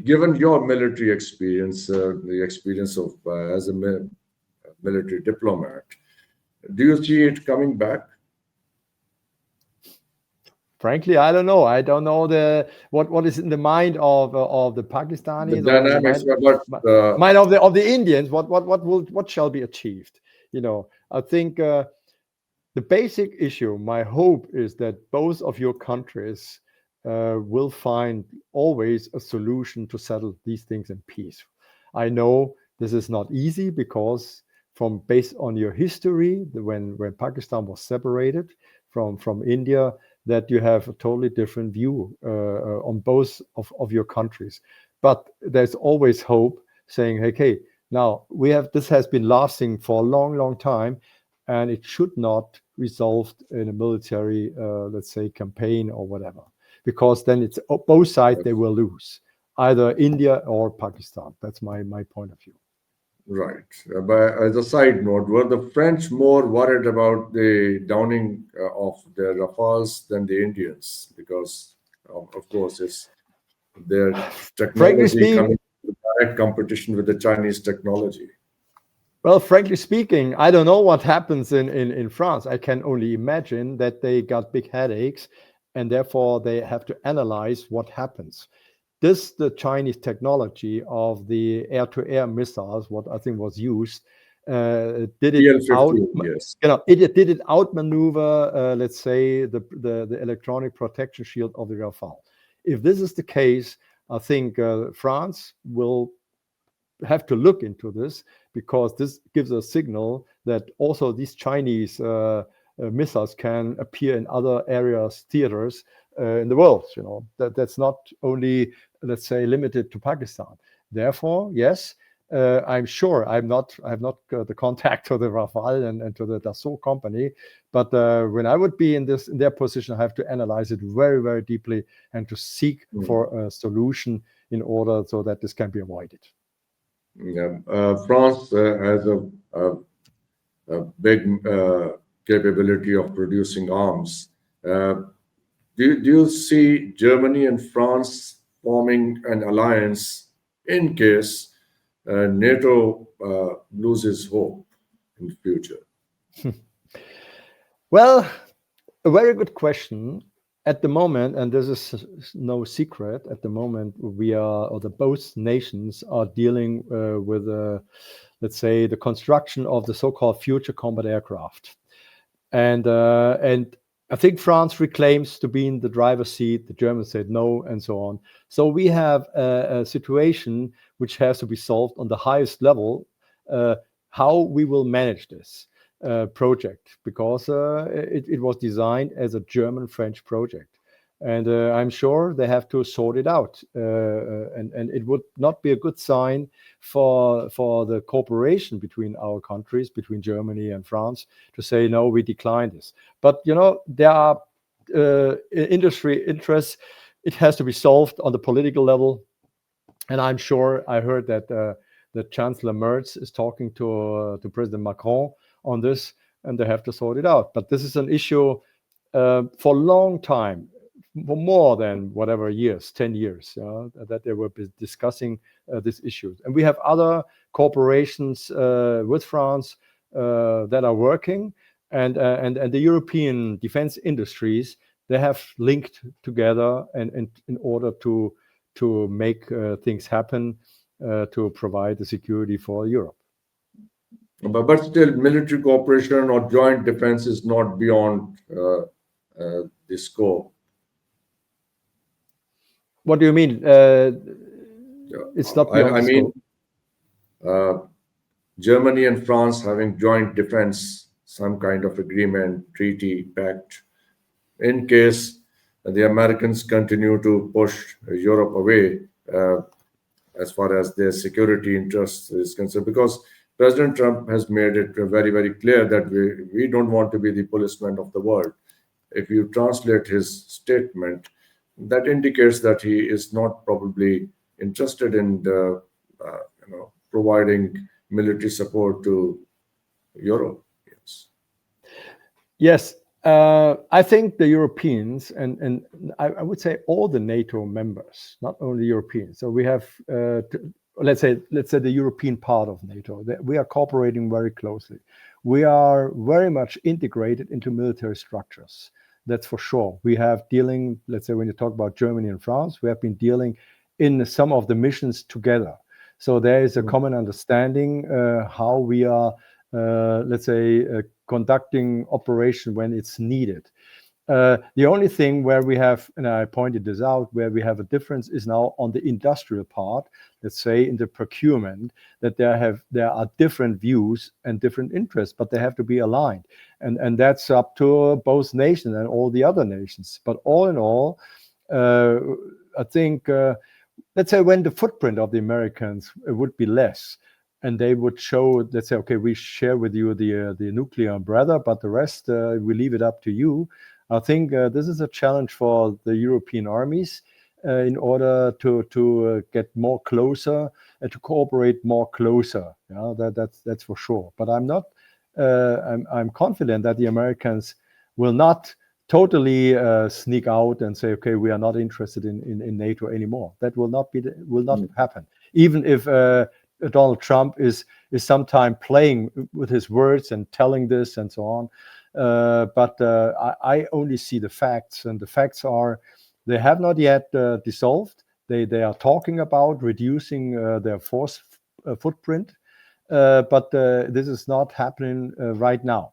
given your military experience, the experience of as a military diplomat, do you see it coming back? Frankly, I don't know. I don't know what is in the mind of the Pakistanis, The or in the dynamics, mind of the Indians. What shall be achieved? I think the basic issue, my hope, is that both of your countries will find always a solution to settle these things in peace. I know this is not easy, because based on your history, when Pakistan was separated from India, that you have a totally different view on both of your countries. But there's always hope, saying, okay, now this has been lasting for a long time, and it should not resolve in a military, let's say, campaign or whatever, because then it's both sides, they will lose, either India or Pakistan. That's my point of view. Right. But as a side note, were the French more worried about the downing of the Rafales than the Indians? Because, of course, it's their Frankly technology speaking, coming into direct competition with the Chinese technology. well, frankly speaking, I don't know what happens in France. I can only imagine that they got big headaches, and therefore they have to analyze what happens. The Chinese technology of the air-to-air missiles, what I think was used, did it out. PL-15, yes. It did it outmaneuver, let's say, the electronic protection shield of the Rafale. If this is the case, I think France will have to look into this, because this gives a signal that also these Chinese missiles can appear in other areas, theaters in the world. That's not only, let's say, limited to Pakistan. Therefore, yes, I'm sure I have not the contact to the Rafale and to the Dassault company, but when I would be in their position, I have to analyze it very, very deeply and to seek for a solution in order so that this can be avoided. Yeah. France has a big capability of producing arms. Do you see Germany and France forming an alliance in case NATO loses hope in the future? Well, a very good question. At the moment, and this is no secret, at the moment both nations are dealing with, let's say, the construction of the so-called future combat aircraft, and I think France reclaims to be in the driver's seat. The Germans said no, and so on. So we have a situation which has to be solved on the highest level, how we will manage this project, because it was designed as a German-French project. And I'm sure they have to sort it out. And it would not be a good sign for the cooperation between our countries, between Germany and France, to say, no, we decline this. But, there are industry interests. It has to be solved on the political level. And I'm sure I heard that the Chancellor Merz is talking to President Macron on this, and they have to sort it out. But this is an issue for a long time, for more than whatever years, 10 years, that they were discussing these issues. And we have other corporations with France that are working, and the European defense industries, they have linked together and in order to make things happen, to provide the security for Europe. But still, military cooperation or joint defense is not beyond the scope. What do you mean? It's not beyond the scope. Germany and France having joint defense, some kind of agreement, treaty, pact, in case the Americans continue to push Europe away as far as their security interests is concerned, because President Trump has made it very, very clear that we don't want to be the policeman of the world. If you translate his statement, that indicates that he is not probably interested in providing military support to Europe. Yes, I think the Europeans and I would say all the NATO members, not only Europeans. So we have, let's say the European part of NATO. That we are cooperating very closely. We are very much integrated into military structures. That's for sure. We have dealing, let's say, when you talk about Germany and France, we have been dealing in some of the missions together. So there is a common understanding how we are, let's say, conducting operation when it's needed. The only thing where we have, and I pointed this out, where we have a difference is now on the industrial part, let's say in the procurement, that there are different views and different interests, but they have to be aligned. And that's up to both nations and all the other nations. But all in all, I think, let's say when the footprint of the Americans would be less, and they would show, let's say, okay, we share with you the nuclear umbrella, but the rest we leave it up to you. I think this is a challenge for the European armies in order to get more closer and to cooperate more closer. Yeah, that's for sure. But I'm not. I'm confident that the Americans will not totally sneak out and say, okay, we are not interested in NATO anymore. That will not happen. Even if Donald Trump is sometime playing with his words and telling this and so on. But I only see the facts, and the facts are they have not yet dissolved. They are talking about reducing their force footprint, but this is not happening right now.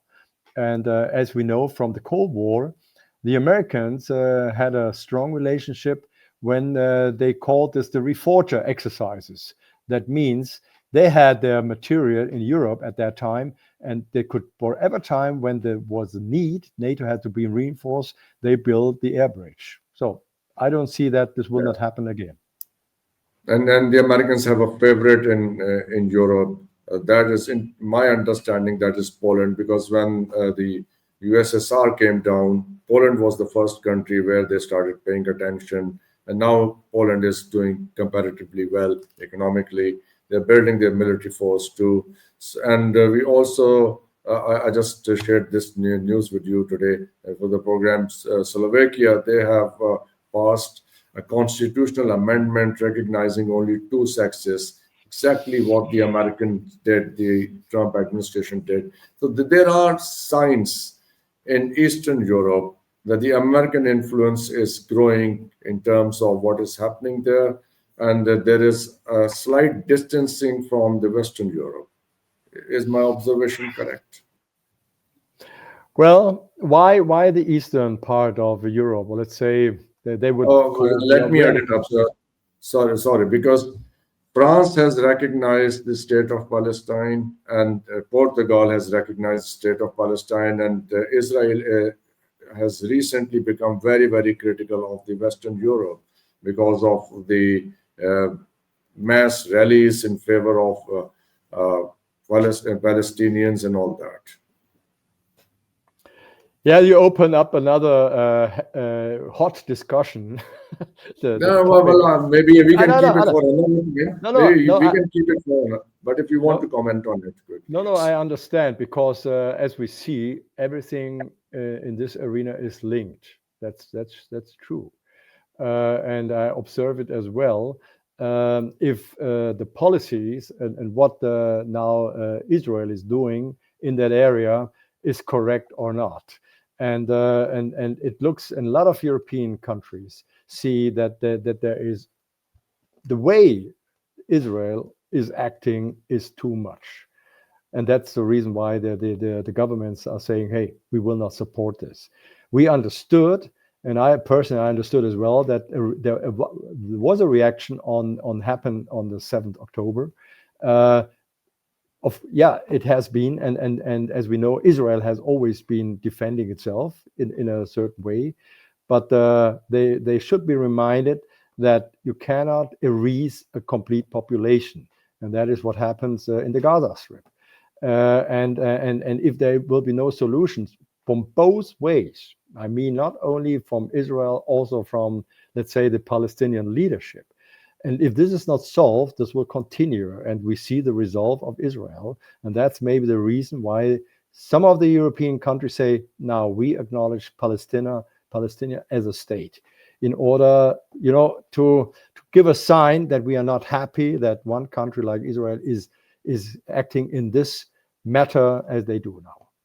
And as we know from the Cold War, the Americans had a strong relationship when they called this the reforger exercises. That means they had their material in Europe at that time, and they could, for every time when there was a need, NATO had to be reinforced, they built the air bridge. So I don't see that this will not happen again. And then the Americans have a favorite in Europe. That is, in my understanding, that is Poland, because when the USSR came down, Poland was the first country where they started paying attention, and now Poland is doing comparatively well economically. They're building their military force too, and we also. I just shared this news with you today for the program. Slovakia, they have passed a constitutional amendment recognizing only two sexes, exactly what the Americans did, the Trump administration did. So there are signs in Eastern Europe that the American influence is growing in terms of what is happening there, and that there is a slight distancing from the Western Europe. Is my observation correct? Well, why the eastern part of Europe? Well, let's say they would Oh, call let me we add are it up, sir. Sorry, because France has recognized the state of Palestine, and Portugal has recognized the state of Palestine, and Israel has recently become very, very critical of the Western Europe because of the uh, mass rallies in favor of Palestinians and all that. Yeah, you open up another hot discussion. The No, topic. maybe we can No, keep no, it no, for another day. no, no, Maybe no, we can keep it for another. But if you want to no, comment on it, quickly, no. yes. I understand because as we see, everything in this arena is linked. That's true, and I observe it as well. If the policies and what now Israel is doing in that area is correct or not. And it looks, and a lot of European countries see that there is the way Israel is acting is too much, and that's the reason why the governments are saying, "Hey, we will not support this." We understood, and I personally understood as well that there was a reaction on happened on the 7th October. Uh, it has been, and as we know, Israel has always been defending itself in a certain way, but they should be reminded that you cannot erase a complete population, and that is what happens in the Gaza Strip. And if there will be no solutions from both ways, I mean, not only from Israel, also from, let's say, the Palestinian leadership. And if this is not solved, this will continue, and we see the resolve of Israel, and that's maybe the reason why Some of the European countries say, now we acknowledge Palestine as a state, in order, to give a sign that we are not happy that one country like Israel is acting in this matter as they do now.